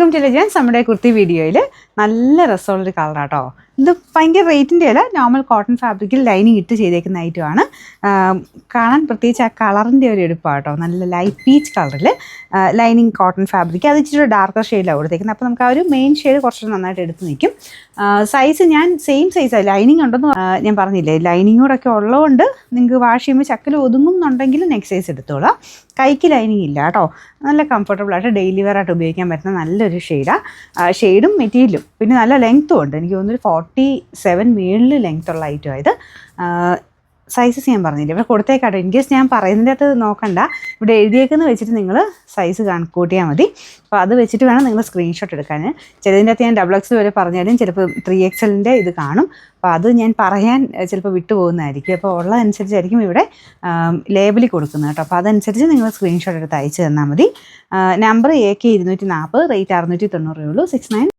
Intelligence നമ്മുടെ കുർത്തി വീഡിയോയിൽ നല്ല രസമുള്ളൊരു കളറാട്ടോ. ഇത് ഭയങ്കര റേറ്റിൻ്റെ അല്ല, നോർമൽ കോട്ടൺ ഫാബ്രിക്കിൽ ലൈനിങ് ഇട്ട് ചെയ്തേക്കുന്ന ഐറ്റമാണ്. കാണാൻ പ്രത്യേകിച്ച് ആ കളറിൻ്റെ ഒരു എടുപ്പാട്ടോ. നല്ല ലൈറ്റ് പീച്ച് കളറിൽ ലൈനിങ് കോട്ടൺ ഫാബ്രിക്, അത് ഇച്ചിരി ഡാർക്കർ ഷെയ്ഡിലാണ് കൊടുത്തേക്കുന്നത്. അപ്പോൾ നമുക്ക് ആ ഒരു മെയിൻ ഷെയ്ഡ് കുറച്ച് നന്നായിട്ട് എടുത്ത് നിൽക്കും. സൈസ് ഞാൻ സെയിം സൈസാണ്. ലൈനിങ് ഉണ്ടെന്ന് ഞാൻ പറഞ്ഞില്ലേ, ലൈനിങ്ങോടൊക്കെ ഉള്ളതുകൊണ്ട് നിങ്ങൾക്ക് വാഷ് ചെയ്യുമ്പോൾ ചക്കൽ ഒതുങ്ങുന്നുണ്ടെങ്കിൽ നെക്സ്റ്റ് സൈസ് എടുത്തോളാം. കൈക്ക് ലൈനിങ് ഇല്ല കേട്ടോ. നല്ല കംഫർട്ടബിളായിട്ട് ഡെയിലി വെയർ ആയിട്ട് ഉപയോഗിക്കാൻ പറ്റുന്ന നല്ലൊരു ഷെയ്ഡാണ്. ഷെയ്ഡും മെറ്റീരിയലും പിന്നെ നല്ല ലെങ്ത്തും ഉണ്ട്. എനിക്ക് തോന്നുന്നൊരു 47 മേളിൽ ലെങ്ത്തുള്ള ഐറ്റമായത്. സൈസസ് ഞാൻ പറഞ്ഞില്ല, ഇവിടെ കൊടുത്തേക്കാട്ടോ. ഇൻ കേസ് ഞാൻ പറയുന്നതിൻ്റെ അകത്ത് നോക്കണ്ട, ഇവിടെ എഴുതിയേക്കെന്ന് വെച്ചിട്ട് നിങ്ങൾ സൈസ് കണക്കൂട്ടിയാൽ മതി. അപ്പോൾ അത് വെച്ചിട്ട് വേണം നിങ്ങൾ സ്ക്രീൻഷോട്ട് എടുക്കാൻ. ചിലതിൻ്റെ അകത്ത് ഞാൻ XXL വരെ പറഞ്ഞാലും ചിലപ്പോൾ 3XLൻ്റെ ഇത് കാണും. അപ്പോൾ അത് ഞാൻ പറയാൻ ചിലപ്പോൾ വിട്ടുപോകുന്നതായിരിക്കും. അപ്പോൾ ഉള്ളതനുസരിച്ചായിരിക്കും ഇവിടെ ലേബിളിൽ കൊടുക്കുന്നത് കേട്ടോ. അപ്പോൾ അതനുസരിച്ച് നിങ്ങൾ സ്ക്രീൻഷോട്ട് എടുത്ത് അയച്ചു തന്നാൽ മതി. നമ്പർ AK 240, റേറ്റ് 690 ഉള്ളൂ. 69